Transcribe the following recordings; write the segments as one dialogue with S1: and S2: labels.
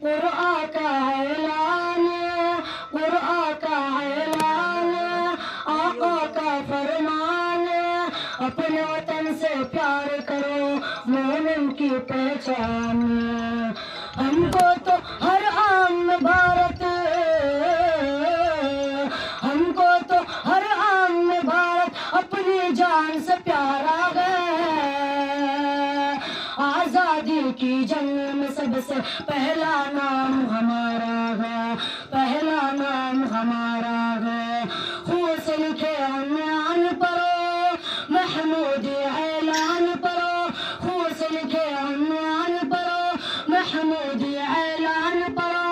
S1: قرآن کا اعلان، قرآن کا اعلان، آقا کا فرمان، اپنے وطن سے پیار کرو مومن کی پہچان۔ ہم کو تو ہر عام بھارت، ہم کو تو ہر عام بھارت اپنی جان سے پیارا ہے۔ آزادی کی جنگ میں سب سے پہلا نام ہمارا ہے، پہلا نام ہمارا ہے۔ خون سے لکھے عنوان پڑھو، محمودی اعلان پڑھو، خون سے لکھے عنوان پڑھو، محمودی اعلان پڑھو۔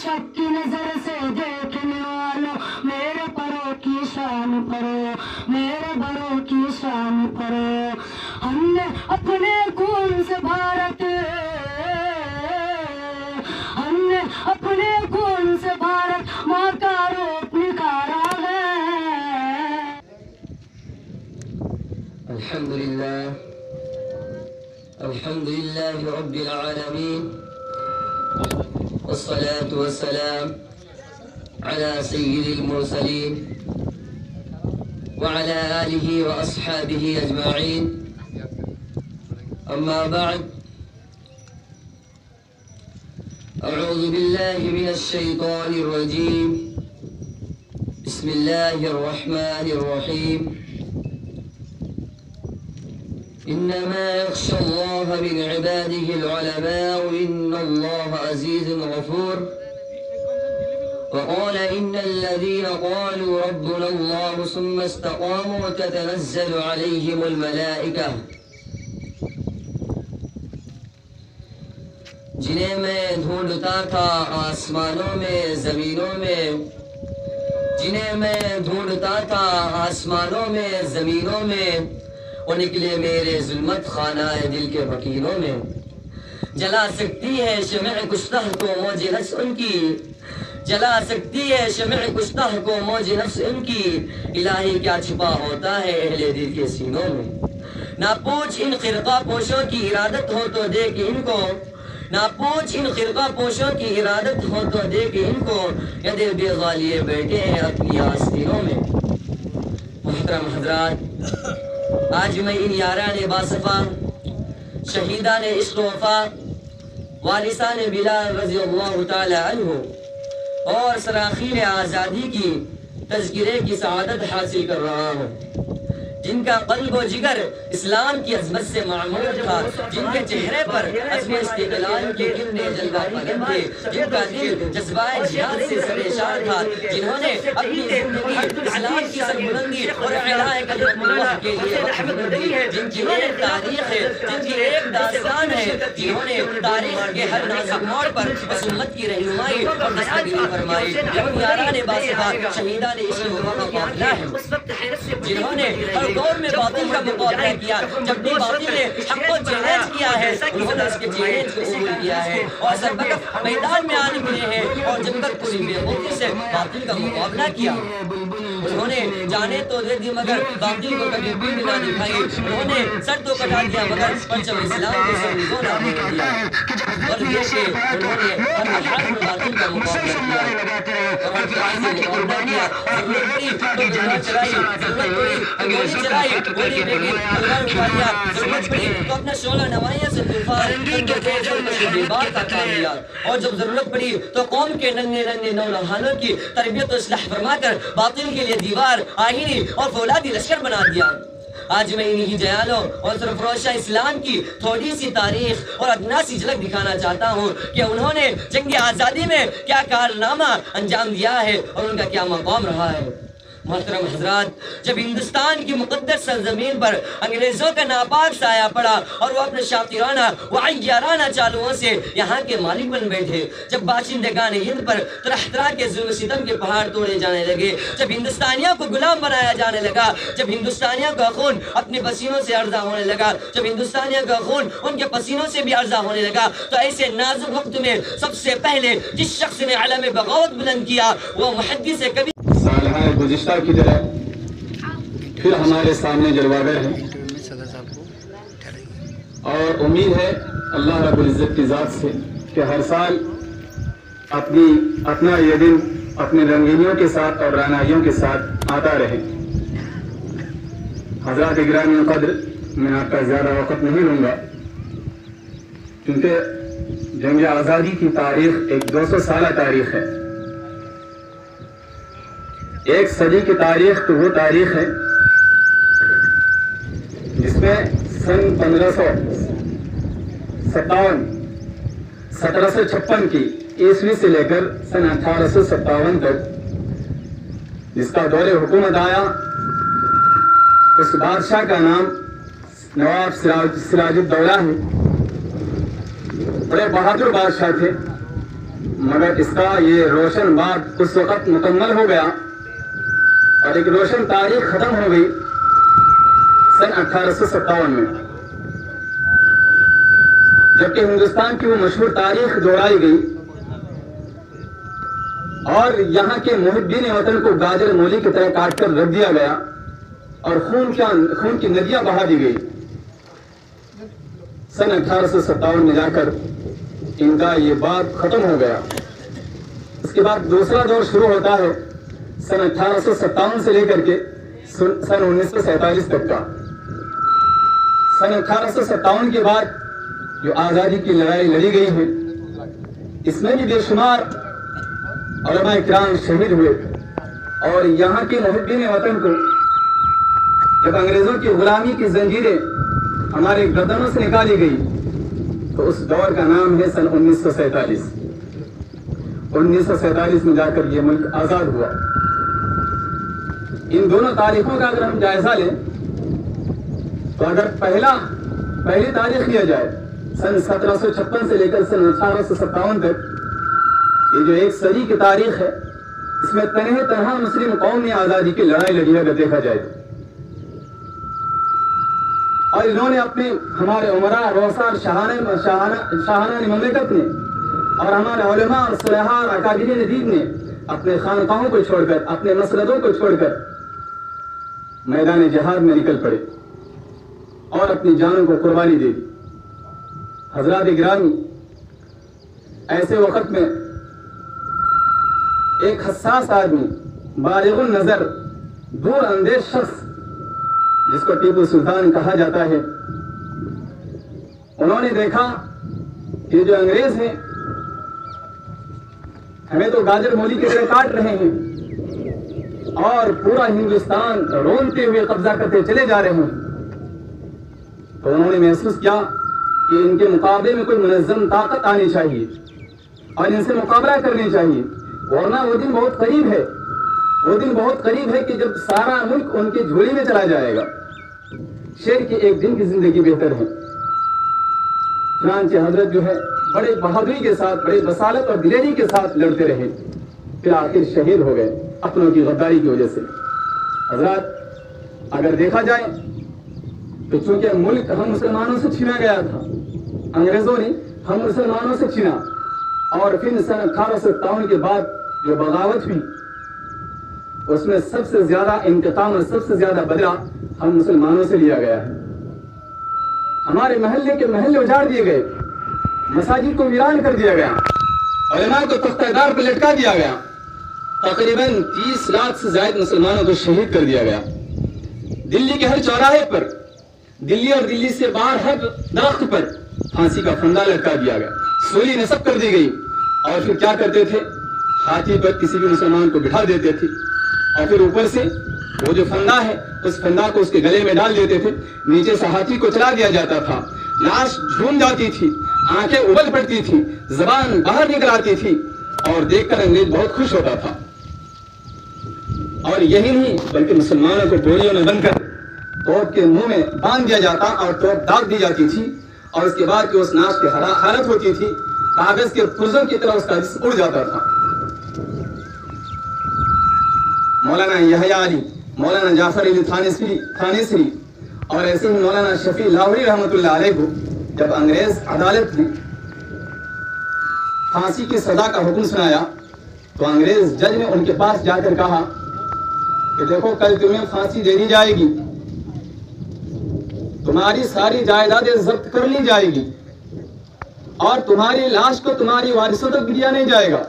S1: شک کی نظر سے دیکھنے والوں میرے پروں کی شان پڑھو، میرے بڑوں کی شان پڑھو۔ ہم نے اپنے خون سے بھارت، ہم نے اپنے خون سے بھارت ماں کا روپ نکھارا ہے۔
S2: الحمد لله رب العالمين، والصلاة والسلام على سيد المرسلين وعلى آله وأصحابه أجمعين، أما بعد، أعوذ بالله من الشيطان الرجيم، بسم الله الرحمن الرحيم، إنما يخشى الله من عباده العلماء إن الله عزيز غفور، وقال إن الذين قالوا ربنا الله ثم استقاموا تتنزل عليهم الملائكة، جنہیں میں ڈھونڈتا تھا آسمانوں میں زمینوں میں، جنہیں میں ڈھونڈتا تھا آسمانوں میں زمینوں میں، وہ نکلے میرے ظلمت خانہ دل کے مکینوں میں۔ جلا سکتی ہے شمع کشتہ کو موج نفس ان کی، جلا سکتی ہے شمع کشتہ کو موج نفس ان کی، الہی کیا چھپا ہوتا ہے اہل دل کے سینوں میں۔ نہ پوچھ ان خرقہ پوشوں کی ارادت ہو تو دیکھ ان کو، نہ پوچھ ان خرقہ پوشوں کی ارادت ہو تو دیکھ ان کو، ید بے غالیے بیٹھے ہیں اپنی آستینوں میں۔ محترم حضرات، آج میں ان یاران باصفا، شہیدان عشق و وفا، وارثان بلال رضی اللہ تعالی عنہ اور سراخیل آزادی کی تذکرے کی سعادت حاصل کر رہا ہوں، جن کا قلب و جگر اسلام کی عظمت سے معمور تھا، جن کے چہرے پر عزم استقلال کی کرنیں جلوہ پگن تھے، جن کا دل جذبہ جہاد سے سرشار تھا، جنہوں نے اپنی زندگی اسلام کی سربلندی اور اعلاء کلمت اللہ کے لیے وقف کر دی، جن کی ایک تاریخ ہے، جن کی ایک داستان ہے، جنہوں نے تاریخ کے ہر نازک موڑ پر اس امت کی رہنمائی اور دستگیری فرمائی۔ ان یاران باصفا، شہیدان عشق و وفا کا قافلہ ہے، جنہوں نے ہر دور میں باطل کا مقابلہ کیا، جب بھی باطل نے حق کو چیلنج کیا ہے انہوں نے اس کے چیلنج کو قبول کیا ہے اور سربکف میدان میں آنے ملے ہیں اور جب تک پوری بے وقوفی سے باطل کا مقابلہ کیا۔ انہوں نے جانے تو دے دی مگر باطل کو کبھی پیٹ نہ دکھائی، انہوں نے سر تو کٹا دیا مگر پرچم اسلام کو سر نگو نہ ہونے دیا، اور یہ کہ انہوں نے ہر حال میں باطل کا مقابلہ کیا اور ہر چیز سے مقابلہ کیا۔ ضرورت پڑی تو دنیا چلائی، ضرورت پڑی تو گولی چلائی، گولی پھینکی تلوار اٹھایا، ضرورت پڑی تو اپنا شعلہ نوائیاں سے طوفان دیوار کا کام لیا، اور جب ضرورت پڑی تو قوم کے ننھے ننھے نونہانوں کی تربیت و اصلاح فرما کر باطل کے لیے دیوار، آئینی اور فولادی لشکر بنا دیا۔ آج میں انہی جیالوں اور سرفروشہ اسلام کی تھوڑی سی تاریخ اور ادنا سی جھلک دکھانا چاہتا ہوں کہ انہوں نے جنگ آزادی میں کیا کارنامہ انجام دیا ہے اور ان کا کیا مقام رہا ہے۔ محترم حضرات، جب ہندوستان کی مقدس سرزمین پر انگریزوں کا ناپاک سایہ پڑا اور وہ اپنے شاطرانہ و عیارانہ چالوؤں سے یہاں کے مالک بن بیٹھے، جب باشندگان ہند پر طرح طرح کے ظلم و ستم کے پہاڑ توڑے جانے لگے، جب ہندوستانیوں کو غلام بنایا جانے لگا، جب ہندوستانیوں کا خون اپنے پسینوں سے ارزاں ہونے لگا، جب ہندوستانیوں کا خون ان کے پسینوں سے بھی ارزاں ہونے لگا، تو ایسے نازک وقت میں سب سے پہلے جس شخص نے علم بغاوت بلند کیا وہ محدث کبھی
S3: سالہائے گزشتہ کی طرح پھر ہمارے سامنے جلواگر ہے، اور امید ہے اللہ رب العزت کی ذات سے کہ ہر سال اپنا یہ دن اپنی رنگینیوں کے ساتھ اور رعنائیوں کے ساتھ آتا رہے۔ حضرات گرامی قدر، میں آپ کا زیادہ وقت نہیں لوں گا، کیونکہ جنگ آزادی کی تاریخ ایک 200 سالہ تاریخ ہے۔ ایک صدی کی تاریخ تو وہ تاریخ ہے جس میں سن 1756 کی عیسوی سے لے کر سن 1857 تک جس کا دور حکومت آیا، اس بادشاہ کا نام نواب سراج الدولہ ہے۔ بڑے بہادر بادشاہ تھے، مگر اس کا یہ روشن باب اس وقت مکمل ہو گیا اور ایک روشن تاریخ ختم ہو گئی سن 1857 میں، جبکہ ہندوستان کی وہ مشہور تاریخ دہرائی گئی اور یہاں کے محبین وطن کو گاجر مولی کی طرح کاٹ کر رکھ دیا گیا اور خون کی ندیاں بہا دی گئی۔ سن 1857 میں جا کر ان کا یہ باب ختم ہو گیا۔ اس کے بعد دوسرا دور شروع ہوتا ہے سن 1857 سے لے کر کے سن 1947 تک کا۔ سن 1857 کے بعد جو آزادی کی لڑائی لڑی گئی ہے، اس میں بھی بے شمار علماء کرام شہید ہوئے اور یہاں کے محبین وطن کو جب انگریزوں کی غلامی کی زنجیریں ہمارے گردنوں سے نکالی گئی تو اس دور کا نام ہے سن 1947۔ 1947 میں جا کر یہ ملک آزاد ہوا۔ ان دونوں تاریخوں کا اگر ہم جائزہ لیں تو اگر پہلی تاریخ لیا جائے سن 1756 سے لے کر سن 1857 تک، یہ جو ایک صدی کی تاریخ ہے، اس میں تنہا مسلم قوم نے آزادی کی لڑائی لڑی ہے اگر دیکھا جائے تو، اور انہوں نے ہمارے عمراء روسار شاہانہ مملکت نے اور ہمارے علماء اور صلحاء اور اکابرین دین نے اپنے خانقاہوں کو چھوڑ کر، اپنے مسندوں کو چھوڑ کر میدان جہاد میں نکل پڑے اور اپنی جانوں کو قربانی دے دی۔ حضرات گرامی، ایسے وقت میں ایک حساس آدمی، بالغ النظر، دور اندیش شخص جس کو ٹیپو سلطان کہا جاتا ہے، انہوں نے دیکھا کہ جو انگریز ہیں ہمیں تو گاجر مولی کی طرح کاٹ رہے ہیں اور پورا ہندوستان رونتے ہوئے قبضہ کرتے چلے جا رہے ہیں، تو انہوں نے محسوس کیا کہ ان کے مقابلے میں کوئی منظم طاقت آنی چاہیے اور ان سے مقابلہ کرنی چاہیے، ورنہ وہ دن بہت قریب ہے، وہ دن بہت قریب ہے کہ جب سارا ملک ان کی جھولی میں چلا جائے گا۔ شیر کی ایک دن کی زندگی بہتر ہے۔ چنانچہ حضرت جو ہے بڑے بہادری کے ساتھ، بڑے بصالت اور دلیری کے ساتھ لڑتے رہے، پھر آخر شہید ہو گئے اپنوں کی غداری کی وجہ سے۔ حضرات اگر دیکھا جائے تو چونکہ ملک ہم مسلمانوں سے چھینا گیا تھا، انگریزوں نے ہم مسلمانوں سے چھینا، اور پھر سن 1857 کے بعد جو بغاوت ہوئی اس میں سب سے زیادہ انتقام اور سب سے زیادہ بدلہ ہم مسلمانوں سے لیا گیا ہے۔ ہمارے محلے کے محلے اجاڑ دیے گئے، مساجد کو ویران کر دیا گیا، علماء کو تختہ دار پر لٹکا دیا گیا، تقریباً 30 لاکھ سے زائد مسلمانوں کو شہید کر دیا گیا۔ دلی کے ہر چوراہے پر، دلی اور دلی سے باہر ہر درخت پر پھانسی کا پھندا لٹکا دیا گیا، سولی نصب کر دی گئی، اور پھر کیا کرتے تھے، ہاتھی پر کسی بھی مسلمان کو بٹھا دیتے تھے اور پھر اوپر سے وہ جو پھندا ہے اس پھندا کو اس کے گلے میں ڈال دیتے تھے، نیچے سے ہاتھی کو چلا دیا جاتا تھا، لاش جھوم جاتی تھی، آنکھیں ابل پڑتی تھی، زبان باہر نکل آتی تھی، اور دیکھ کر انگریز بہت خوش ہوتا تھا۔ اور یہی نہیں بلکہ مسلمانوں کو بوریوں میں بند کر توپ کے منہ میں باندھ دیا جاتا اور توپ داغ دی جاتی تھی، اور اس کے بعد کہ اس ناش کی حالت ہوتی تھی، کاغذ کے پرزوں کی طرح اس کا جسم اڑ جاتا تھا۔ مولانا یحییٰ علی، مولانا جعفر علی تھانیسری اور ایسے ہی مولانا شفیع لاہوری رحمۃ اللہ علیہ کو جب انگریز عدالت نے پھانسی کی سزا کا حکم سنایا تو انگریز جج نے ان کے پاس جا کر کہا کہ دیکھو کل تمہیں پھانسی دے دی جائے گی، تمہاری ساری جائیدادیں ضبط کر لی جائے گی اور تمہاری لاش کو تمہاری وارثوں تک گریا نہیں جائے گا،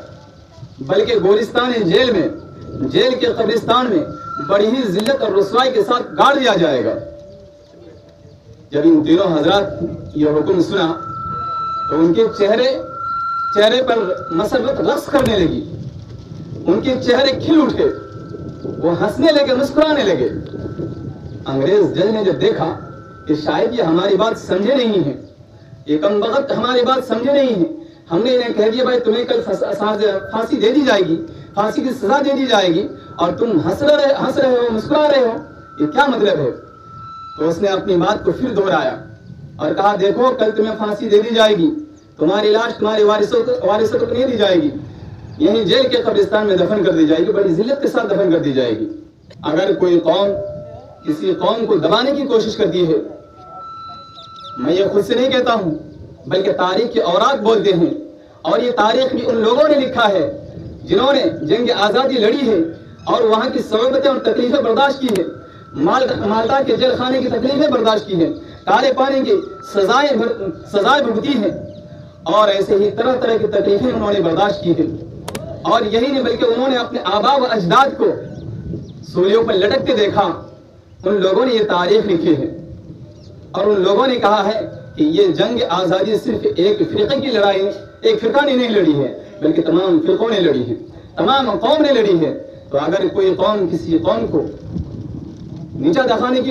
S3: बल्कि गोलिस्तान जेल में, जेल के कब्रिस्तान में बड़ी ही जिल्लत और रुसवाई के साथ गाड़ दिया जाएगा। जब इन तीनों हजरात ये हुक्म सुना तो उनके चेहरे पर मसरत रक्स करने लगी, उनके चेहरे खिल उठे, वो हंसने लगे, मुस्कुराने लगे। अंग्रेज जज ने जब देखा कि शायद ये हमारी बात समझे नहीं है, ये कम वक्त हमारी बात समझे नहीं है, हमने इन्हें कह दिया भाई तुम्हें कल फांसी दे दी जाएगी, फांसी की सजा दे दी जाएगी और तुम हंस रहे हो, मुस्कुरा रहे हो, ये क्या मतलब है? तो उसने अपनी बात को फिर दोहराया और कहा देखो कल तुम्हें फांसी दे दी जाएगी, तुम्हारी लाश तुम्हारे वारिसों को नहीं दी जाएगी, यही जेल के कब्रिस्तान में दफन कर दी जाएगी, बड़ी जिल्लत के साथ दफन कर दी जाएगी। अगर कोई कौम किसी कौम को दबाने की कोशिश करती है, मैं ये खुद से नहीं कहता हूँ बल्कि तारीख के औरात बोलते हैं, और ये तारीख भी उन लोगों ने लिखा है जिन्होंने जंग आज़ादी लड़ी है और वहाँ की सऊबतें और तकलीफें बर्दाश्त की है, माल्टा के जेल खाने की तकलीफें बर्दाश्त की है, काले पानी की सजाएं भुगती हैं और ऐसे ही तरह तरह की तकलीफें उन्होंने बर्दाश्त की है। और यही नहीं बल्कि उन्होंने अपने आबा व अजदाद को सूलियों पर लटकते देखा। उन लोगों ने ये तारीख लिखी है और उन लोगों ने कहा है कि ये जंग आज़ादी सिर्फ एक फिरके की लड़ाई, एक फिरका ने नहीं लड़ी है बल्कि तमाम फिरकों ने लड़ी है, तमाम कौम ने लड़ी है। तो अगर कोई कौम किसी कौम को नीचा दिखाने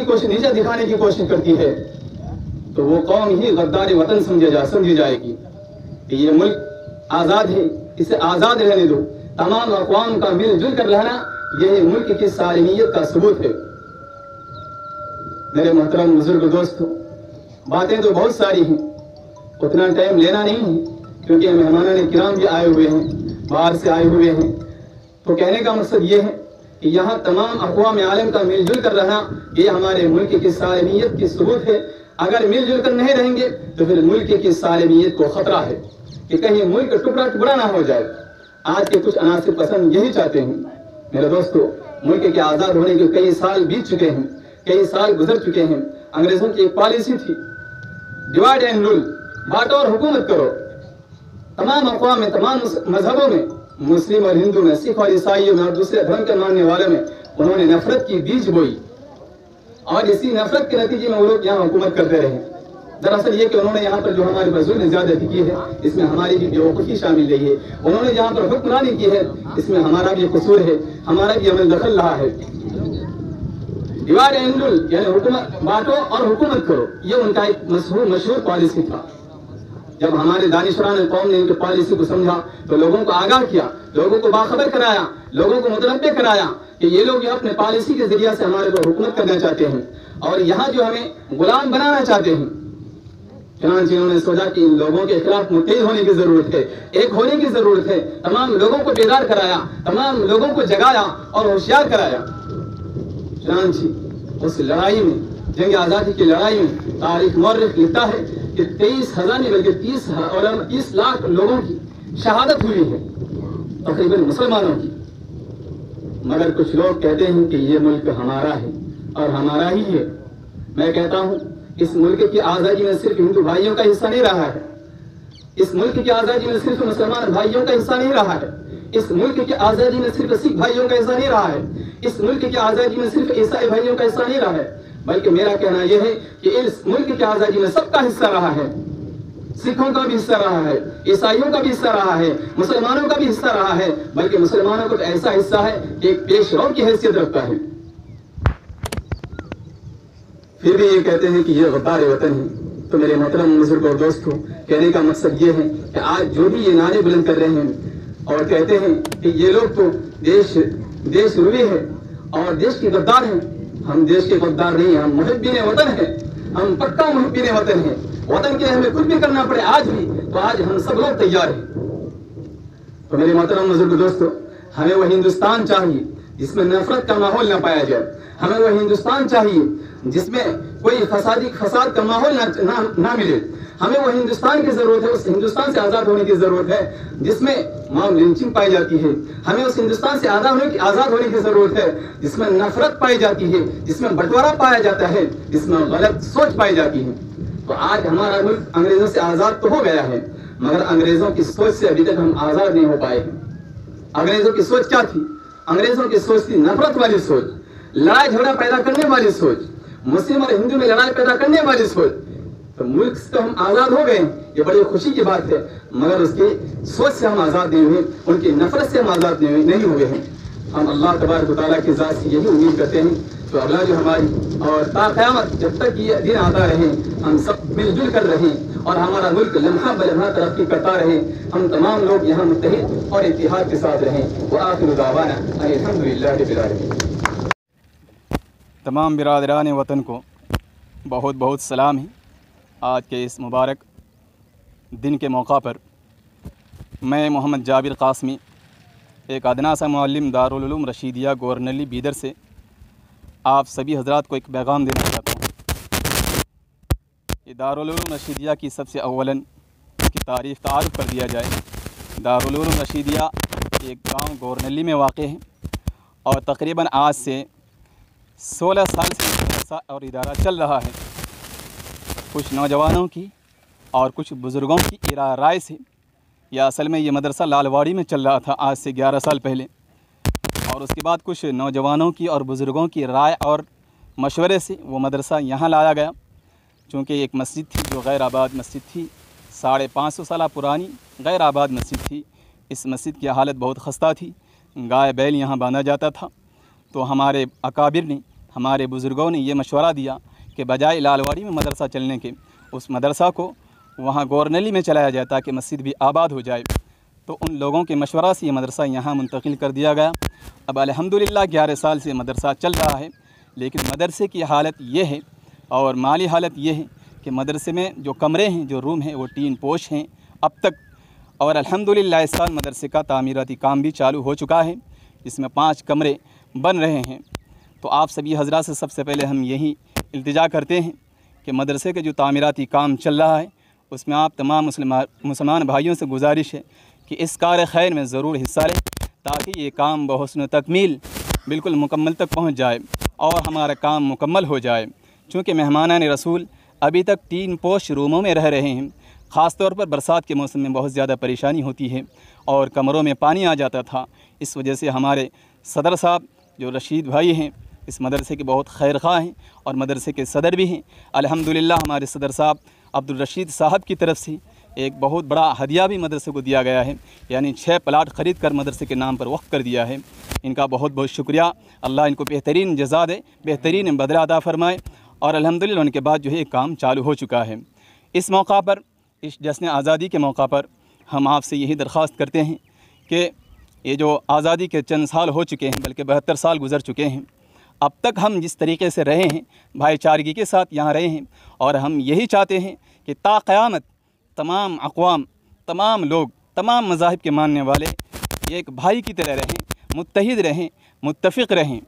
S3: की कोशिश करती है तो वो कौम ही गद्दार वतन समझी जाएगी कि ये मुल्क आज़ाद है, इसे आज़ाद रहने दो। तमाम अक़वाम का मिलजुल कर रहना यही मुल्क की सालमियत का सबूत है। मेरे मोहतरम बुजुर्ग दोस्तों, बातें तो बहुत सारी हैं, उतना टाइम लेना नहीं है क्योंकि मेहमान किराम भी आए हुए हैं, बाहर से आए हुए हैं। तो कहने का मकसद ये है कि यहाँ तमाम अक़वाम आलम का मिलजुल कर रहना ये हमारे मुल्क की सालमियत की सबूत है। अगर मिलजुल कर नहीं रहेंगे तो फिर मुल्क की सालमियत को खतरा है कि कहीं मुल्क टुकड़ा ना हो जाए। आज के कुछ अनासिर पसंद यही चाहते हैं। मेरे दोस्तों, मुल्क के आज़ाद होने के कई साल बीत चुके हैं, कई साल गुजर चुके हैं। अंग्रेजों की एक पॉलिसी थी डिवाइड एंड रूल, बांटो और हुकूमत करो। तमाम अक़वाम में, तमाम मजहबों में, मुस्लिम और हिंदू में, सिख और ईसाइयों में और दूसरे धर्म के मानने वालों में उन्होंने नफरत की बीज बोई और इसी नफरत के नतीजे में वो लोग यहाँ हुकूमत करते रहे। दरअसल ये कि उन्होंने यहाँ पर जो हमारे जुल्म ज़्यादती की है इसमें हमारी भी बेवकूफ़ी शामिल रही है। उन्होंने जहाँ पर हुक्मरानी की है इसमें हमारा भी कसूर है, हमारा भी अमल दखल रहा है। डिवाइड एंड रूल यानी हुकूमत बांटो और हुकूमत करो, ये उनका एक मशहूर पॉलिसी था। जब हमारे दानिशवरान कौम ने इनकी पॉलिसी को समझा तो लोगों को आगाह किया, लोगों को बाखबर कराया, लोगों को मुतनब्बे कराया कि ये लोग अपने पॉलिसी के जरिए से हमारे को हुकूमत करना चाहते हैं और यहाँ जो हमें गुलाम बनाना चाहते हैं। चुनांचे उन्होंने सोचा कि इन लोगों के खिलाफ मुत्तहिद होने की जरूरत है, एक होने की जरूरत है। तमाम लोगों को बेदार कराया, तमाम लोगों को जगाया और होशियार कराया। चुनांचे उस लड़ाई में, जंग आज़ादी की लड़ाई में, तारीख मौर्रिख लिखता है कि 23,000 नहीं बल्कि 30 लाख लोगों की शहादत हुई है, तकरीबन मुसलमानों की। मगर कुछ लोग कहते हैं कि ये मुल्क हमारा है और हमारा ही है। मैं कहता हूँ इस मुल्क की आज़ादी में सिर्फ हिंदू भाइयों का हिस्सा नहीं रहा है, इस मुल्क की आज़ादी में सिर्फ मुसलमान भाइयों का हिस्सा नहीं रहा है, इस मुल्क की आज़ादी में सिर्फ सिख भाइयों का हिस्सा नहीं रहा है, इस मुल्क की आज़ादी में सिर्फ ईसाई भाइयों का हिस्सा नहीं रहा है, बल्कि मेरा कहना यह है कि इस मुल्क की आज़ादी में सबका हिस्सा रहा है। सिखों का भी हिस्सा रहा है, ईसाइयों का भी हिस्सा रहा है, मुसलमानों का भी हिस्सा रहा है, बल्कि मुसलमानों को ऐसा हिस्सा है कि एक पेशरो की हैसियत रखता है। फिर भी ये कहते हैं कि ये गद्दार वतन है। तो मेरे मोहतरम बुजुर्ग और दोस्तों, कहने का मकसद ये है कि आज जो भी ये नारे बुलंद कर रहे हैं और कहते हैं कि ये लोग तो देश रुई है और देश के गद्दार हैं, हम देश के गद्दार नहीं, हम मुहिब्बीन वतन है, हम पक्का मुहिब्बीन वतन है। वतन के हमें कुछ भी करना पड़े आज भी, तो आज हम सब लोग तैयार हैं। तो मेरे मोहतरम बुजुर्ग दोस्तों, हमें वह हिंदुस्तान चाहिए जिसमें नफरत का माहौल न पाया जाए, हमें वह हिंदुस्तान चाहिए जिसमें कोई फसाद का माहौल ना मिले। हमें वह हिंदुस्तान की जरूरत है, उस हिंदुस्तान से आजाद होने की जरूरत है जिसमें मॉब लिंचिंग पाई जाती है। हमें उस हिंदुस्तान से आजाद होने की जरूरत है जिसमें नफरत पाई जाती है, जिसमें बंटवारा पाया जाता है, जिसमें गलत सोच पाई जाती है। तो आज हमारा मुल्क अंग्रेजों से आजाद तो हो गया है, मगर अंग्रेजों की सोच से अभी तक हम आजाद नहीं हो पाए हैं। अंग्रेज़ों की सोच क्या थी? अंग्रेज़ों की सोच थी नफरत वाली सोच, लड़ाई झगड़ा पैदा करने वाली सोच, मुस्लिम और हिंदू में लड़ाई पैदा करने वाली सोच। तो मुल्क से तो हम आज़ाद हो गए, ये बड़ी खुशी की बात है, मगर उसकी सोच से हम आज़ाद नहीं हुए, उनकी नफरत से हम आज़ाद नहीं हुए हैं। हम अल्लाह तबारक व तआला की ज़ात से यही उम्मीद करते हैं तो अगला जो हमारी और ता क़यामत जब तक ये दिन आता रहे, हम सब मिलजुल कर रहें और हमारा मुल्क लम्हा ब लम्हा तरक्की करता रहे, हम तमाम लोग यहाँ मुत्तहिद और इत्तिहाद के साथ रहें। व आखिरु दावाना अल्हम्दुलिल्लाहि रब्बिल आलमीन।
S4: तमाम बिरादरान वतन को बहुत बहुत सलाम है। आज के इस मुबारक दिन के मौका पर मैं मोहम्मद जाबिर कासमी, एक अदना सा मुअल्लिम दारुल उलूम रशीदिया गवर्नली बीदर से आप सभी हजरात को एक पैगाम देना चाहता हूँ। ये दारुल उलूम रशीदिया की सबसे अव्वलन की तारुफ़ कर दिया जाए। दारुल उलूम रशीदिया एक गांव गवर्नली में वाक़ है और तकरीबन आज से 16 साल से मदरसा और इदारा चल रहा है। कुछ नौजवानों की और कुछ बुज़ुर्गों की राय से या असल में ये मदरसा लालवाड़ी में चल रहा था आज से 11 साल पहले, और उसके बाद कुछ नौजवानों की और बुज़ुर्गों की राय और मशवरे से वो मदरसा यहाँ लाया गया। चूँकि एक मस्जिद थी जो गैर आबाद मस्जिद थी, 550 साल पुरानी गैर आबाद मस्जिद थी। इस मस्जिद की हालत बहुत खस्ता थी, गाय बैल यहाँ बांधा जाता था। तो हमारे अकाबिर ने, हमारे बुज़ुर्गों ने ये मशवरा दिया कि बजाय लालवाड़ी में मदरसा चलने के उस मदरसा को वहाँ गवर्नली में चलाया जाए ताकि मस्जिद भी आबाद हो जाए। तो उन लोगों के मशवरा से ये मदरसा यहाँ मुंतकिल कर दिया गया। अब अल्हम्दुलिल्लाह 11 साल से मदरसा चल रहा है, लेकिन मदरसे की हालत ये है और माली हालत ये है कि मदरसे में जो कमरे हैं, जो रूम हैं, वो टीन पोश हैं अब तक। और अल्हम्दुलिल्लाह इस साल मदरसे का तामीराती काम भी चालू हो चुका है, जिसमें 5 कमरे बन रहे हैं। तो आप सभी हजरात से सबसे पहले हम यही इल्तिजा करते हैं कि मदरसे के जो तामीराती काम चल रहा है उसमें आप तमाम मुसलमान भाइयों से गुजारिश है कि इस कार खैर में ज़रूर हिस्सा लें ताकि ये काम बहुस्न तकमील बिल्कुल मुकम्मल तक पहुँच जाए और हमारा काम मुकम्मल हो जाए। चूँकि मेहमानान रसूल अभी तक टीन पोश रूमों में रह रहे हैं। ख़ास तौर पर बरसात के मौसम में बहुत ज़्यादा परेशानी होती है और कमरों में पानी आ जाता था। इस वजह से हमारे सदर साहब जो रशीद भाई हैं इस मदरसे के बहुत खैर ख़्वाह हैं और मदरसे के सदर भी हैं। अल्हम्दुलिल्लाह हमारे सदर साहब अब्दुल रशीद साहब की तरफ से एक बहुत बड़ा हदिया भी मदरसे को दिया गया है, यानी 6 प्लाट ख़रीद कर मदरसे के नाम पर वक्फ़ कर दिया है। इनका बहुत बहुत शुक्रिया। अल्लाह इनको बेहतरीन जज़ा दे, बेहतरीन बदला अता फ़रमाए। और अल्हम्दुलिल्लाह उनके बाद जो है काम चालू हो चुका है। इस मौका पर, इस जश्न आज़ादी के मौका पर हम आपसे यही दरख्वास्त करते हैं कि ये जो आज़ादी के चंद साल हो चुके हैं, बल्कि 72 साल गुज़र चुके हैं, अब तक हम जिस तरीके से रहे हैं, भाईचारगी के साथ यहाँ रहे हैं, और हम यही चाहते हैं कि ता क़यामत तमाम अक़वाम, तमाम लोग, तमाम मज़ाहिब के मानने वाले एक भाई की तरह रहें, मुत्तहिद रहें, मुत्तफ़िक़ रहें।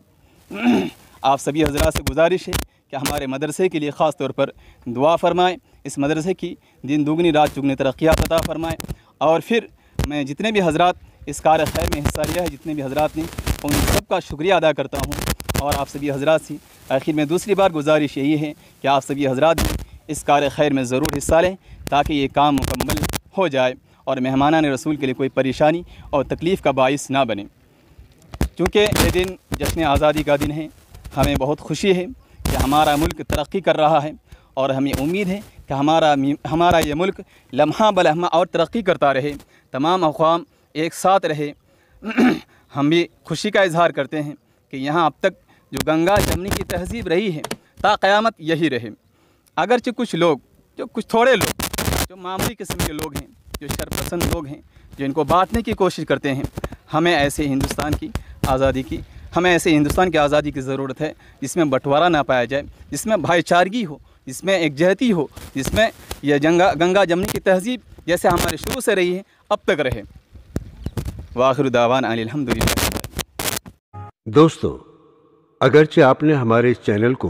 S4: आप सभी हज़रात से गुजारिश है कि हमारे मदरसे के लिए ख़ास तौर पर दुआ फ़रमाएँ, इस मदरसे की दिन दुगनी रात चुगनी तरक्यात अता फ़रमाएँ। और फिर मैं जितने भी हज़रात इस कार खैर में हिस्सा लिया है, जितने भी हज़रात ने, उन सब का शुक्रिया अदा करता हूँ। और आप सभी हज़रात से आखिर में दूसरी बार गुजारिश यही है कि आप सभी हज़रात भी इस कार खैर में ज़रूर हिस्सा लें ताकि ये काम मुकम्मल हो जाए और मेहमानान रसूल के लिए कोई परेशानी और तकलीफ़ का बाइस ना बने। चूँकि ये दिन जश्न आज़ादी का दिन है, हमें बहुत खुशी है कि हमारा मुल्क तरक्की कर रहा है और हमें उम्मीद है कि हमारा ये मुल्क लम्हा ब लम्हा और तरक्की करता रहे, तमाम अक़वाम एक साथ रहे। हम भी खुशी का इजहार करते हैं कि यहाँ अब तक जो गंगा जमनी की तहज़ीब रही है ता क़यामत यही रहे। अगरचे कुछ लोग, जो कुछ थोड़े लोग, जो मामूली किस्म के लोग हैं, जो शरपसंद लोग हैं, जो इनको बांटने की कोशिश करते हैं, हमें ऐसे हिंदुस्तान की आज़ादी की ज़रूरत है जिसमें बंटवारा ना पाया जाए, जिसमें भाईचारगी हो, जिसमें एकजहती हो, जिसमें यह गंगा जमनी की तहज़ीब जैसे हमारे शुरू से रही है अब तक रहे। वाखिर दावाना अल्हम्दुलिल्लाह।
S5: दोस्तों, अगरचे आपने हमारे इस चैनल को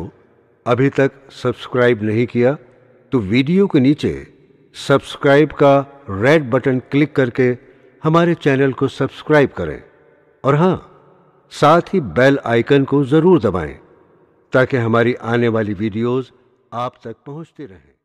S5: अभी तक सब्सक्राइब नहीं किया तो वीडियो के नीचे सब्सक्राइब का रेड बटन क्लिक करके हमारे चैनल को सब्सक्राइब करें और हाँ, साथ ही बेल आइकन को ज़रूर दबाएं ताकि हमारी आने वाली वीडियोस आप तक पहुंचती रहें।